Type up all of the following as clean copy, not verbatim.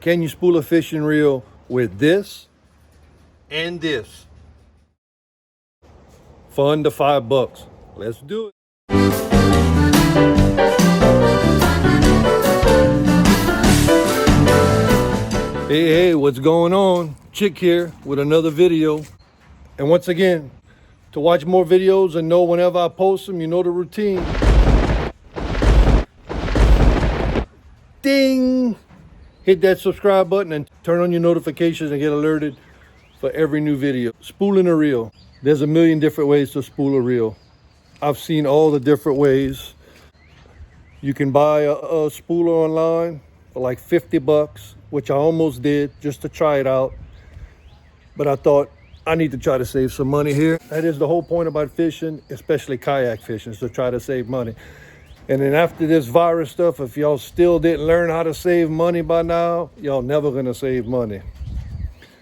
Can you spool a fishing reel with this and this? For under $5. Let's do it. Hey, what's going on? Chick here with another video. And once again, to watch more videos and know whenever I post them, you know the routine. Ding! Hit that subscribe button and turn on your notifications and get alerted for every new video. Spooling a reel. There's a million different ways to spool a reel. I've seen all the different ways. You can buy a spooler online for like $50, which I almost did just to try it out. But I thought I need to try to save some money here. That is the whole point about fishing, especially kayak fishing, is to try to save money. And then after this virus stuff, if y'all still didn't learn how to save money by now, y'all never gonna save money.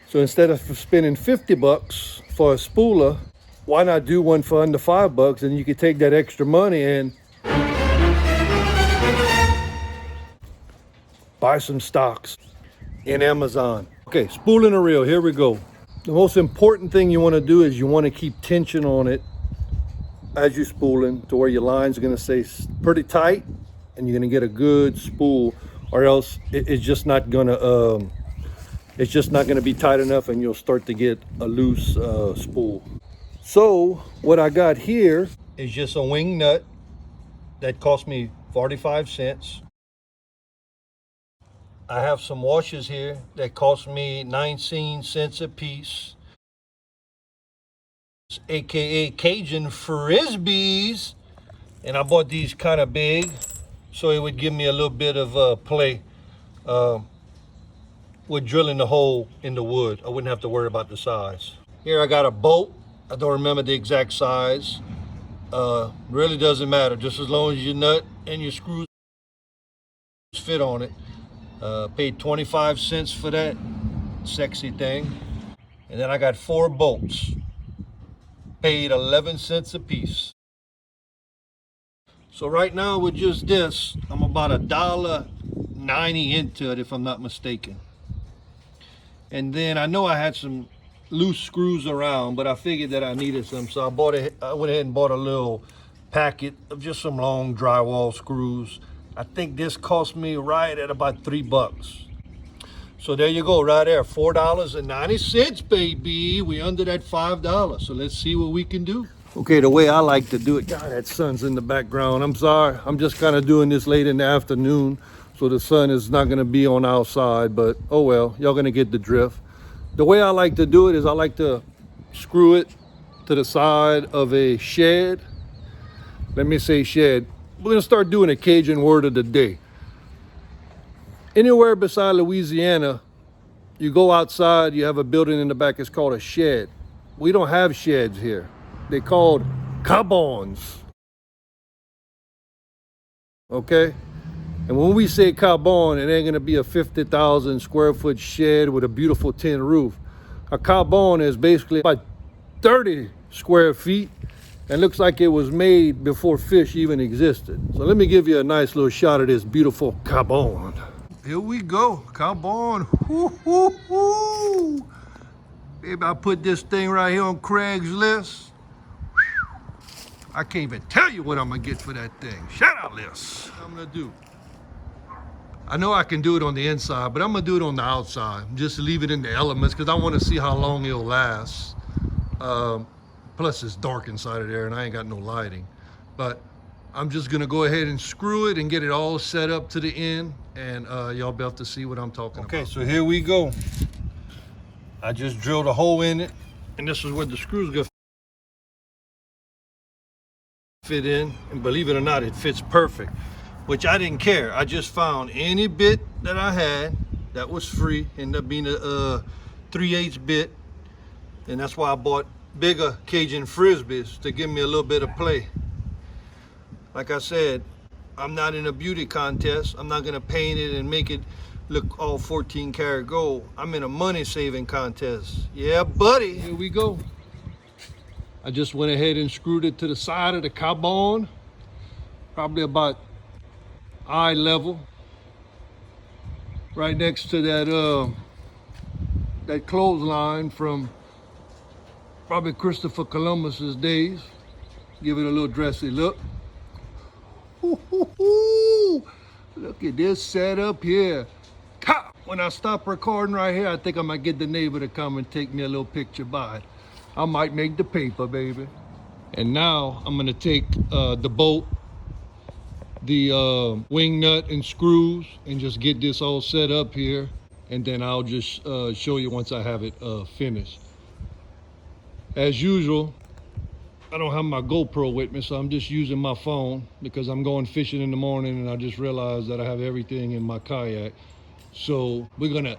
So instead of spending $50 for a spooler, why not do one for under $5 and you can take that extra money and buy some stocks in Amazon. Okay, spooling a reel, here we go. The most important thing you wanna do is you wanna keep tension on it as you're spooling to where your line's gonna stay pretty tight and you're gonna get a good spool, or else it's just not gonna be tight enough and you'll start to get a loose spool. So what I got here is just a wing nut that cost me 45 cents. I have some washers here that cost me 19 cents a piece, aka Cajun Frisbees, and I bought these kind of big so it would give me a little bit of play with drilling the hole in the wood. I wouldn't have to worry about the size. Here I got a bolt. I don't remember the exact size. Really doesn't matter, just as long as your nut and your screws fit on it. Paid 25 cents for that sexy thing. And then I got 4 bolts. Paid 11 cents a piece. So right now with just this, I'm about $1.90 into it if I'm not mistaken. And then I know I had some loose screws around, but I figured that I needed some, so I went ahead and bought a little packet of just some long drywall screws. I think this cost me right at about $3. So there you go, right there, $4.90, baby. We under that $5. So let's see what we can do. Okay, the way I like to do it, God, that sun's in the background. I'm sorry, I'm just kind of doing this late in the afternoon, so the sun is not gonna be on outside, but oh well, y'all gonna get the drift. The way I like to do it is I like to screw it to the side of a shed. Let me say shed. We're gonna start doing a Cajun word of the day. Anywhere beside Louisiana, you go outside, you have a building in the back, it's called a shed. We don't have sheds here. They're called cabons. Okay? And when we say cabon, it ain't gonna be a 50,000 square foot shed with a beautiful tin roof. A cabon is basically about 30 square feet and looks like it was made before fish even existed. So let me give you a nice little shot of this beautiful cabon. Here we go, cabon. Baby, I put this thing right here on Craigslist. I can't even tell you what I'm gonna get for that thing. Shout out list. What I'm gonna do. I know I can do it on the inside, but I'm gonna do it on the outside. Just leave it in the elements because I wanna see how long it'll last. Plus it's dark inside of there and I ain't got no lighting. But I'm just gonna go ahead and screw it and get it all set up to the end, and y'all be able to see what I'm talking about. Okay, so here we go. I just drilled a hole in it, and this is where the screws gonna fit in, and believe it or not, it fits perfect, which I didn't care. I just found any bit that I had that was free, ended up being a 3/8 bit, and that's why I bought bigger Cajun Frisbees to give me a little bit of play. Like I said, I'm not in a beauty contest. I'm not gonna paint it and make it look all 14 karat gold. I'm in a money saving contest. Yeah, buddy. Here we go. I just went ahead and screwed it to the side of the cabon, probably about eye level. right next to that clothesline from probably Christopher Columbus's days. Give it a little dressy look. Look at this setup here. When I stop recording right here, I think I might get the neighbor to come and take me a little picture by it. I might make the paper, baby. And now I'm gonna take the bolt, the wing nut and screws, and just get this all set up here. And then I'll just show you once I have it finished. As usual, I don't have my GoPro with me, so I'm just using my phone because I'm going fishing in the morning and I just realized that I have everything in my kayak. So we're gonna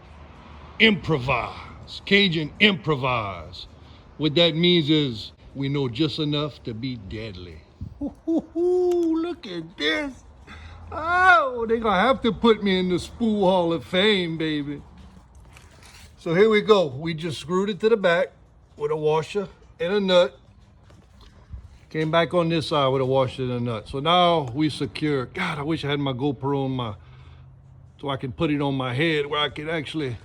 improvise, Cajun improvise. What that means is we know just enough to be deadly. Look at this. Oh, they're gonna have to put me in the Spool Hall of Fame, baby. So here we go. We just screwed it to the back with a washer and a nut. Came back on this side with a washer and a nut. So now we secure. God, I wish I had my GoPro on so I can put it on my head where I could actually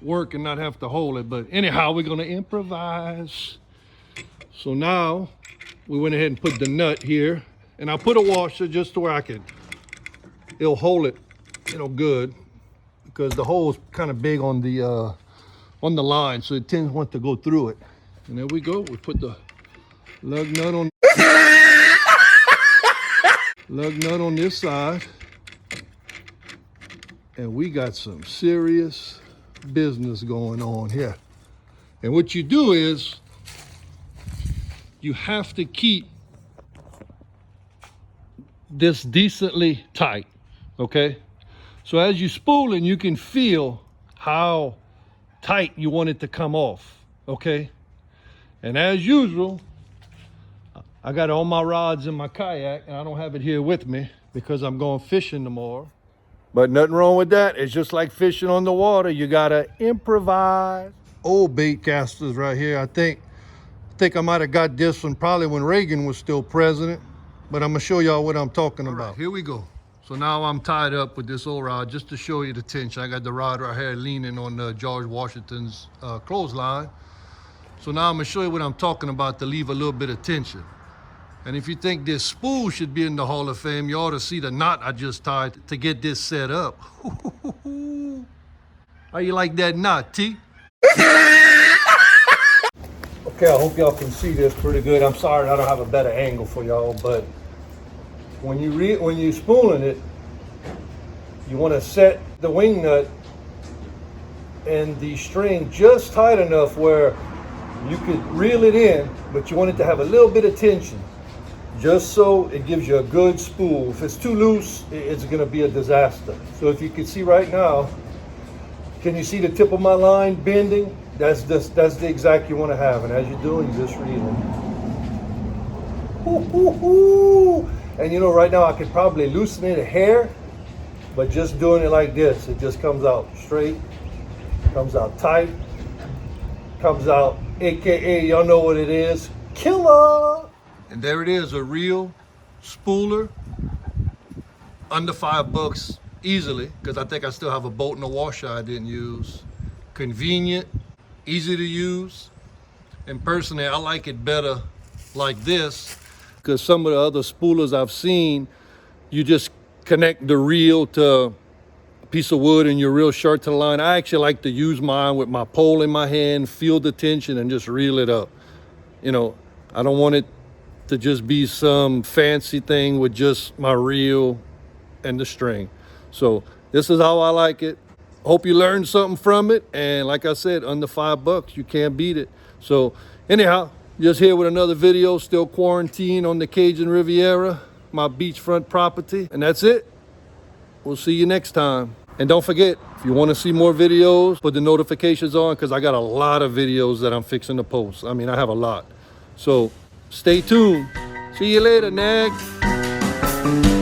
work and not have to hold it. But anyhow, we're gonna improvise. So now we went ahead and put the nut here, and I put a washer just to where it'll hold it, good, because the hole is kind of big on the line, so it tends want to go through it. And there we go. We put the lug nut on this side. And we got some serious business going on here. And what you do is you have to keep this decently tight, okay? So as you spooling, you can feel how tight you want it to come off, okay? And as usual, I got all my rods in my kayak, and I don't have it here with me because I'm going fishing tomorrow. But nothing wrong with that. It's just like fishing on the water. You gotta improvise. Old bait casters right here. I think I might have got this one probably when Reagan was still president. But I'm gonna show y'all what I'm talking about. Right, here we go. So now I'm tied up with this old rod just to show you the tension. I got the rod right here leaning on George Washington's clothesline. So now I'm gonna show you what I'm talking about to leave a little bit of tension. And if you think this spool should be in the Hall of Fame, you ought to see the knot I just tied to get this set up. How you like that knot, T? Okay, I hope y'all can see this pretty good. I'm sorry I don't have a better angle for y'all, but when you're spooling it, you want to set the wing nut and the string just tight enough where you could reel it in, but you want it to have a little bit of tension, just so it gives you a good spool. If it's too loose, it's gonna be a disaster. So if you can see right now, can you see the tip of my line bending? That's the exact you wanna have. And as you're doing, you just reel it. And right now I could probably loosen it a hair, but just doing it like this, it just comes out straight, comes out tight, comes out, AKA, y'all know what it is, killer. And there it is, a real spooler, under $5 easily, because I think I still have a bolt and a washer I didn't use. Convenient, easy to use, and personally I like it better like this, because some of the other spoolers I've seen, you just connect the reel to a piece of wood and you're real short to the line. I actually like to use mine with my pole in my hand, feel the tension, and just reel it up. I don't want it to just be some fancy thing with just my reel and the string. So this is how I like it. Hope you learned something from it. And like I said, under $5, you can't beat it. So anyhow, just here with another video, still quarantined on the Cajun Riviera, my beachfront property. And that's it. We'll see you next time. And don't forget, if you want to see more videos, put the notifications on, because I got a lot of videos that I'm fixing to post. I mean, I have a lot. So stay tuned. See you later, next.